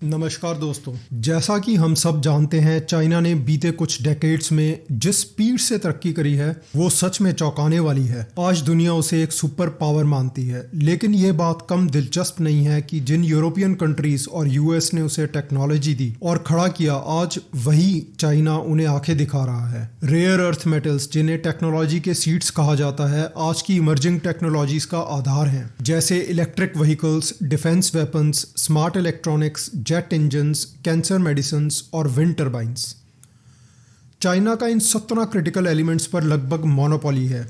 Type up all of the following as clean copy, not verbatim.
नमस्कार दोस्तों। जैसा कि हम सब जानते हैं, चाइना ने बीते कुछ डेकेड्स में जिस स्पीड से तरक्की करी है वो सच में चौंकाने वाली है। आज दुनिया उसे एक सुपर पावर मानती है, लेकिन ये बात कम दिलचस्प नहीं है कि जिन यूरोपियन कंट्रीज और यूएस ने उसे टेक्नोलॉजी दी और खड़ा किया, आज वही चाइना उन्हें आंखें दिखा रहा है। रेयर अर्थ मेटल्स, जिन्हें टेक्नोलॉजी के सीड्स कहा जाता है, आज की इमर्जिंग टेक्नोलॉजीज का आधार हैं, जैसे electric vehicles, defence weapons, smart electronics, jet engines, cancer medicines और विंड टर्बाइंस। चाइना का इन 17 क्रिटिकल एलिमेंट्स पर लगभग मोनोपोली है।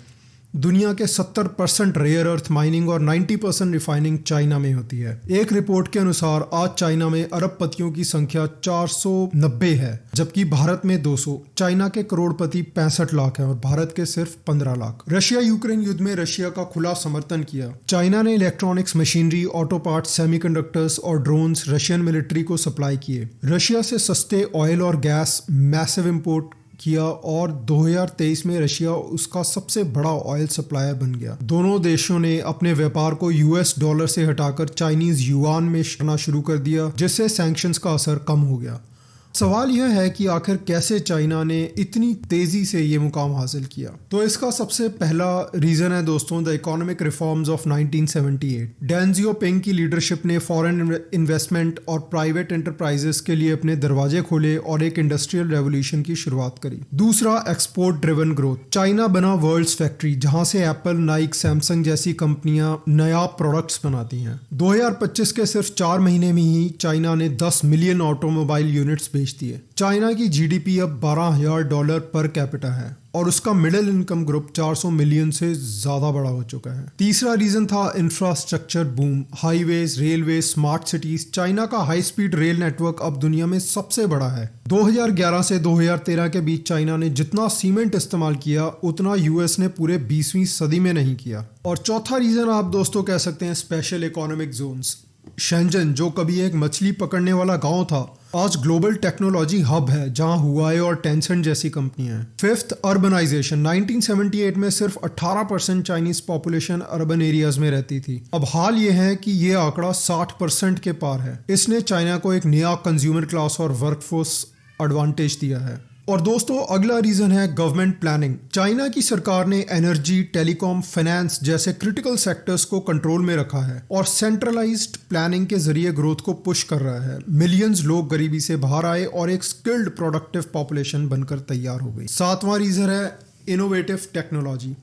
दुनिया के 70% रेयर अर्थ माइनिंग और 90% रिफाइनिंग चाइना में होती है। एक रिपोर्ट के अनुसार आज चाइना में अरबपतियों की संख्या 490 है, जबकि भारत में 200। चाइना के करोड़पति 65 लाख हैं और भारत के सिर्फ 15 लाख। रशिया यूक्रेन युद्ध में रशिया का खुला समर्थन किया। चाइना ने electronics, machinery, auto parts, semiconductors और ड्रोन्स रशियन मिलिट्री को सप्लाई किए। रशिया से सस्ते ऑयल और गैस मैसिव इंपोर्ट किया और 2023 में रशिया उसका सबसे बड़ा ऑयल सप्लायर बन गया। दोनों देशों ने अपने व्यापार को यूएस डॉलर से हटाकर चाइनीज युआन में करना शुरू कर दिया, जिससे सैंक्शंस का असर कम हो गया। सवाल यह है कि आखिर कैसे चाइना ने इतनी तेजी से ये मुकाम हासिल किया। तो इसका सबसे पहला रीजन है दोस्तों, the economic reforms of 1978। Deng Xiaoping की लीडरशिप ने फॉरेन इन्वेस्टमेंट और प्राइवेट एंटरप्राइजेस के लिए अपने दरवाजे खोले और एक इंडस्ट्रियल रेवोल्यूशन की शुरुआत करी। दूसरा, एक्सपोर्ट ड्रिवन ग्रोथ। चाइना बना वर्ल्ड्स फैक्ट्री, जहां से एप्पल, नाइक, सैमसंग जैसी कंपनियां नया प्रोडक्ट्स बनाती हैं। 2025 के सिर्फ 4 महीने में ही चाइना ने 10 मिलियन ऑटोमोबाइल यूनिट्स बेचती है। चाइना की जीडीपी अब $12,000 पर कैपिटा है और उसका मिडिल इनकम ग्रुप 400 मिलियन से ज्यादा बड़ा हो चुका है। तीसरा रीजन था infrastructure boom. Highways, railway, smart cities. China का हाई स्पीड रेल नेटवर्क अब दुनिया में सबसे बड़ा है। 2011 से 2013 के बीच चाइना ने जितना सीमेंट इस्तेमाल किया, उतना यूएस ने पूरे 20वीं सदी में नहीं किया। और चौथा रीजन आप दोस्तों कह सकते हैं स्पेशल इकोनॉमिक जोन्स। शेंजन, जो कभी एक मछली पकड़ने वाला गांव था, आज ग्लोबल टेक्नोलॉजी हब है, जहां हुआई और टेंसेंट जैसी कंपनियां हैं। Fifth, urbanisation. 1978 में सिर्फ 18% चाइनीज पॉपुलेशन अर्बन एरियाज में रहती थी। अब हाल ये है कि ये आंकड़ा 60% के पार है। इसने चाइना को एक नया कंज्यूमर क्लास और वर्कफोर्स एडवांटेज दिया है। और दोस्तों, अगला रीजन है गवर्नमेंट प्लानिंग। चाइना की सरकार ने एनर्जी, टेलीकॉम, फाइनेंस जैसे क्रिटिकल सेक्टर्स को कंट्रोल में रखा है और सेंट्रलाइज्ड प्लानिंग के जरिए ग्रोथ को पुश कर रहा है। मिलियंस लोग गरीबी से बाहर आए और एक स्किल्ड प्रोडक्टिव पॉपुलेशन बनकर तैयार हो गई। सातवां रीजन है इनोवेटिव टेक्नोलॉजी।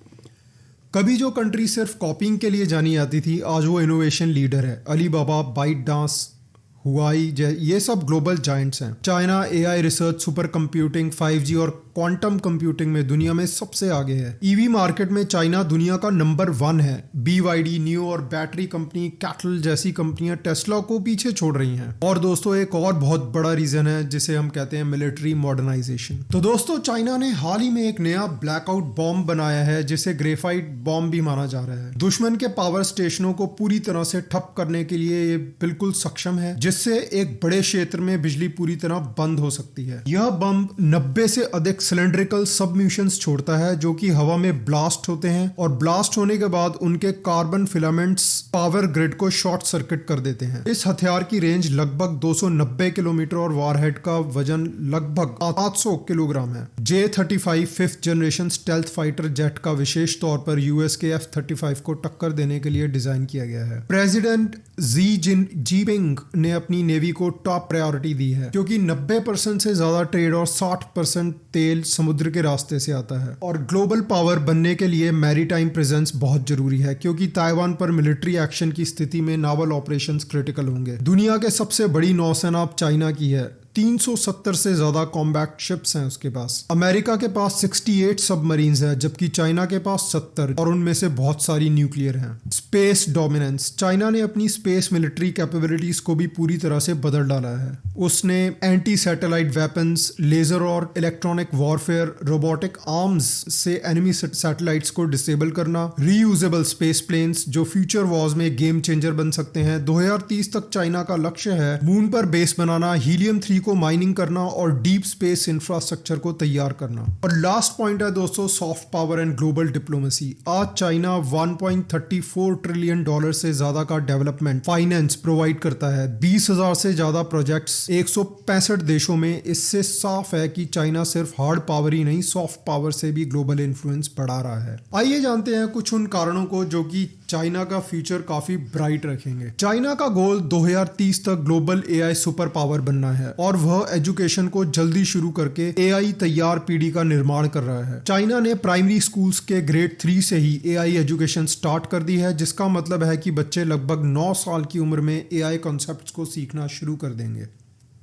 कभी जो कंट्री सिर्फ कॉपिंग के लिए जानी जाती थी, आज वो इनोवेशन लीडर है। अलीबाबा, बाइट डांस, हुआई, ये सब ग्लोबल जायंट्स हैं। China AI research, super computing, 5G और क्वांटम कंप्यूटिंग में दुनिया में सबसे आगे है। ईवी मार्केट में चाइना दुनिया का नंबर 1 है। BYD, नियो और बैटरी कंपनी कैटल जैसी कंपनियां टेस्ला को पीछे छोड़ रही हैं। और दोस्तों, एक और बहुत बड़ा रीजन है जिसे हम कहते हैं मिलिट्री मॉडर्नाइजेशन। तो दोस्तों, चाइना ने हाल ही में एक नया ब्लैकआउट बॉम्ब बनाया है, जिसे ग्रेफाइट बॉम्ब भी माना जा रहा है। दुश्मन के पावर स्टेशनों को पूरी तरह से ठप करने के लिए ये बिल्कुल सक्षम है, जिससे एक बड़े क्षेत्र में बिजली पूरी तरह बंद हो सकती है। यह बम 90 से अधिक सिलेंड्रिकल सबम्यूशंस छोड़ता है, जो कि हवा में ब्लास्ट होते हैं और ब्लास्ट होने के बाद उनके कार्बन फिलामेंट्स पावर ग्रिड को शॉर्ट सर्किट कर देते हैं। इस हथियार की रेंज लगभग 290 किलोमीटर और वारहेड का वजन लगभग 700 किलोग्राम है। J-35 5th generation stealth fighter jet का विशेष तौर पर यूएस के F-35 को टक्कर देने के लिए डिजाइन किया गया है। प्रेसिडेंट जी जिनपिंग ने अपनी नेवी को टॉप प्रायोरिटी दी है, क्योंकि 90% से ज्यादा ट्रेड और 60% तेल समुद्र के रास्ते से आता है। और ग्लोबल पावर बनने के लिए मैरीटाइम प्रेजेंस बहुत जरूरी है, क्योंकि ताइवान पर मिलिट्री एक्शन की स्थिति में नावल ऑपरेशंस क्रिटिकल होंगे। दुनिया के सबसे बड़ी नौसेना अब चाइना की है। 370 से ज्यादा कॉम्बैट शिप्स हैं उसके पास। अमेरिका के पास 68 सबमरीन्स है, जबकि चाइना के पास 70 और उनमें से बहुत सारी न्यूक्लियर हैं। Space dominance. चाइना ने अपनी स्पेस मिलिट्री कैपेबिलिटीज को भी पूरी तरह से बदल डाला है। उसने एंटी सैटेलाइट वेपन्स, लेजर और इलेक्ट्रॉनिक वॉरफेयर, रोबोटिक आर्म्स से एनिमी सैटेलाइट्स को डिसेबल करना, रीयूजेबल स्पेस प्लेन्स जो फ्यूचर वॉर्स में गेम चेंजर बन सकते हैं। 2030 तक चाइना का लक्ष्य है मून पर बेस बनाना, हीलियम 3 को माइनिंग करना और डीप स्पेस इंफ्रास्ट्रक्चर को तैयार करना। और लास्ट पॉइंट है दोस्तों, soft power and global diplomacy. आज चाइना 1.34 ट्रिलियन डॉलर से ज्यादा का डेवलपमेंट फाइनेंस प्रोवाइड करता है, 20,000 से ज्यादा प्रोजेक्ट्स 165 देशों में। इससे साफ है कि चाइना सिर्फ हार्ड पावर ही नहीं, सॉफ्ट पावर से भी ग्लोबल इन्फ्लुएंस बढ़ा रहा है। आइए जानते हैं कुछ उन कारणों को जो कि चाइना का फ्यूचर काफी ब्राइट रखेंगे। चाइना का गोल 2030 तक ग्लोबल एआई सुपर पावर बनना है और वह एजुकेशन को जल्दी शुरू करके एआई तैयार पीढ़ी का निर्माण कर रहा है। चाइना ने प्राइमरी स्कूल्स के ग्रेड 3 से ही एआई एजुकेशन स्टार्ट कर दी है, जिसका मतलब है कि बच्चे लगभग 9 साल की उम्र में एआई कॉन्सेप्ट्स को सीखना शुरू कर देंगे।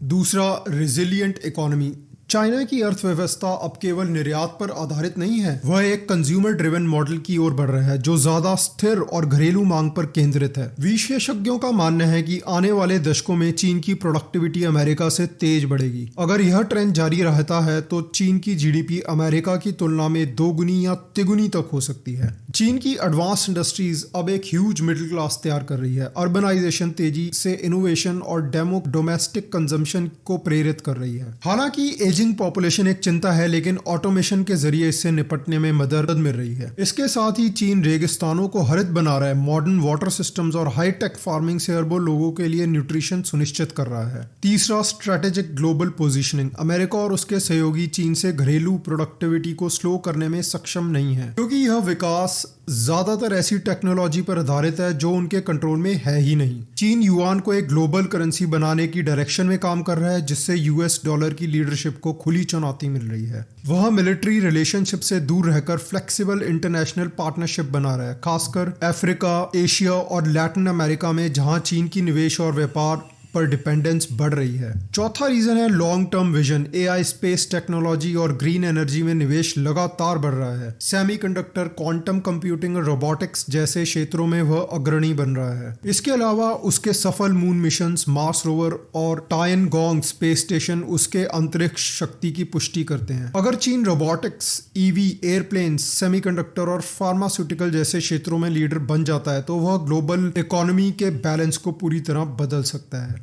दूसरा, रेजिलिएंट इकोनॉमी। चाइना की अर्थव्यवस्था अब केवल निर्यात पर आधारित नहीं है, वह एक कंज्यूमर ड्रिवन मॉडल की ओर बढ़ रहा है जो ज्यादा स्थिर और घरेलू मांग पर केंद्रित है। विशेषज्ञों का मानना है कि आने वाले दशकों में चीन की प्रोडक्टिविटी अमेरिका से तेज बढ़ेगी। अगर यह ट्रेंड जारी रहता है तो चीन की जीडीपी अमेरिका की तुलना में 2 गुनी या तिगुनी तक हो सकती है। चीन की एडवांस इंडस्ट्रीज अब एक ह्यूज मिडिल क्लास तैयार कर रही है। अर्बनाइजेशन तेजी से इनोवेशन और डोमेस्टिक कंजम्पशन को प्रेरित कर रही है। हालांकि एजिंग पॉपुलेशन एक चिंता है, लेकिन ऑटोमेशन के जरिए इससे निपटने में मदद मिल रही है। इसके साथ ही चीन रेगिस्तानों को हरित बना रहा है, मॉडर्न वाटर सिस्टम्स और हाई टेक फार्मिंग से अरबों लोगों के लिए न्यूट्रिशन सुनिश्चित कर रहा है। तीसरा, स्ट्रेटेजिक ग्लोबल पोजीशनिंग। अमेरिका और उसके सहयोगी चीन से घरेलू प्रोडक्टिविटी को स्लो करने में सक्षम नहीं है, क्योंकि यह विकास ज्यादातर ऐसी टेक्नोलॉजी पर आधारित है जो उनके कंट्रोल में है ही नहीं। चीन युआन को एक ग्लोबल करेंसी बनाने की डायरेक्शन में काम कर रहा है, जिससे यूएस डॉलर की लीडरशिप को खुली चुनौती मिल रही है। वह मिलिट्री रिलेशनशिप से दूर रहकर फ्लेक्सिबल इंटरनेशनल पार्टनरशिप बना रहा है, खासकर अफ्रीका, एशिया और लैटिन अमेरिका में, जहां चीन की निवेश और व्यापार पर डिपेंडेंस बढ़ रही है। चौथा रीजन है long term vision. AI, space technology और ग्रीन एनर्जी में निवेश लगातार बढ़ रहा है। सेमीकंडक्टर, क्वांटम कंप्यूटिंग और रोबोटिक्स जैसे क्षेत्रों में वह अग्रणी बन रहा है। इसके अलावा उसके सफल मून मिशंस, मार्स रोवर और टायनगोंग स्पेस स्टेशन उसके अंतरिक्ष शक्ति की पुष्टि करते हैं। अगर चीन रोबोटिक्स, ईवी, एयरप्लेन, सेमीकंडक्टर और फार्मास्यूटिकल जैसे क्षेत्रों में लीडर बन जाता है तो वह ग्लोबल इकोनॉमी के बैलेंस को पूरी तरह बदल सकता है।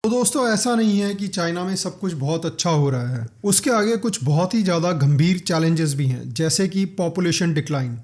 तो दोस्तों, ऐसा नहीं है कि चाइना में सब कुछ बहुत अच्छा हो रहा है। उसके आगे कुछ बहुत ही ज़्यादा गंभीर चैलेंजेस भी हैं, जैसे कि population decline.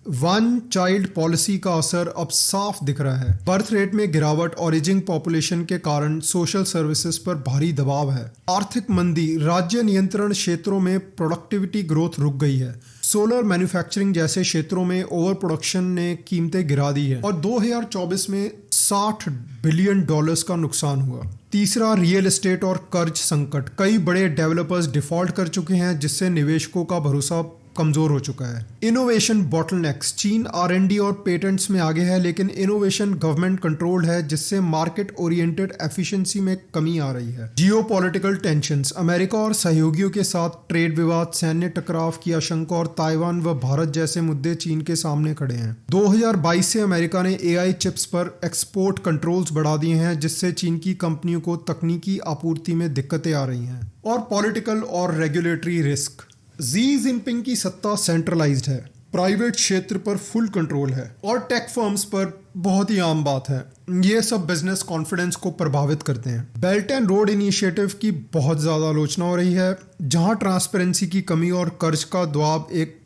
One child policy का असर अब साफ दिख रहा है। बर्थ रेट में गिरावट और एजिंग पॉपुलेशन के कारण सोशल सर्विसेज पर भारी दबाव है। आर्थिक मंदी, राज्य नियंत्रण क्षेत्रों में प्रोडक्टिविटी ग्रोथ रुक गई है। सोलर मैन्युफैक्चरिंग जैसे क्षेत्रों में ओवर प्रोडक्शन ने कीमतें गिरा दी है और 2024 में $60 बिलियन का नुकसान हुआ। तीसरा, रियल एस्टेट और कर्ज संकट। कई बड़े डेवलपर्स डिफॉल्ट कर चुके हैं, जिससे निवेशकों का भरोसा कमजोर हो चुका है। Innovation bottlenecks. चीन R&D और पेटेंट्स में आगे है, लेकिन इनोवेशन गवर्नमेंट कंट्रोल्ड है, जिससे मार्केट ओरिएंटेड एफिशिएंसी में कमी आ रही है। Geopolitical tensions. अमेरिका और सहयोगियों के साथ ट्रेड विवाद, सैन्य टकराव की आशंका और ताइवान व भारत जैसे मुद्दे चीन के सामने खड़े हैं। 2022 से अमेरिका ने AI चिप्स पर एक्सपोर्ट कंट्रोल्स बढ़ा दिए हैं, जिससे चीन की कंपनियों को तकनीकी आपूर्ति में दिक्कतें आ रही हैं। और पॉलिटिकल और रेगुलेटरी रिस्क। जी जिनपिंग की सत्ता सेंट्रलाइज्ड है, प्राइवेट क्षेत्र पर फुल कंट्रोल है और टेक फर्म्स पर बहुत ही आम बात है। ये सब बिजनेस कॉन्फिडेंस को प्रभावित करते हैं। बेल्ट एंड रोड इनिशिएटिव की बहुत ज्यादा आलोचना हो रही है, जहां ट्रांसपेरेंसी की कमी और कर्ज का दबाव एक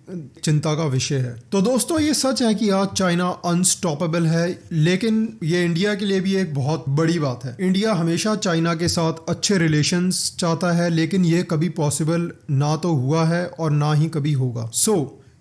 चिंता का विषय है। तो दोस्तों, ये सच है कि आज चाइना अनस्टॉपेबल है, लेकिन ये इंडिया के लिए भी एक बहुत बड़ी बात है। इंडिया हमेशा चाइना के साथ अच्छे रिलेशंस चाहता है, लेकिन ये कभी पॉसिबल ना तो हुआ है और ना ही कभी होगा।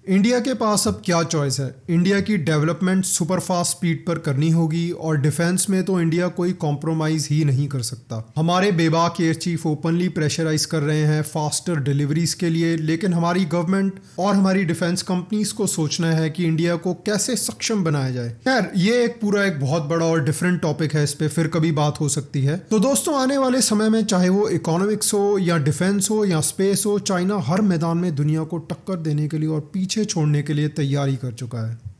इंडिया के पास अब क्या चॉइस है? इंडिया की डेवलपमेंट सुपर फास्ट स्पीड पर करनी होगी और डिफेंस में तो इंडिया कोई कॉम्प्रोमाइज ही नहीं कर सकता। हमारे बेबाक एयर चीफ ओपनली प्रेशराइज कर रहे हैं फास्टर डिलीवरीज के लिए, लेकिन हमारी गवर्नमेंट और हमारी डिफेंस कंपनीज को सोचना है कि इंडिया को कैसे सक्षम बनाया जाए। खैर, ये एक बहुत बड़ा और डिफरेंट टॉपिक है, इस पे फिर कभी बात हो सकती है। तो दोस्तों, आने वाले समय में चाहे वो इकोनॉमिक्स हो या डिफेंस हो या स्पेस हो, चाइना हर मैदान में दुनिया को टक्कर देने के लिए और पीछे छोड़ने के लिए तैयारी कर चुका है।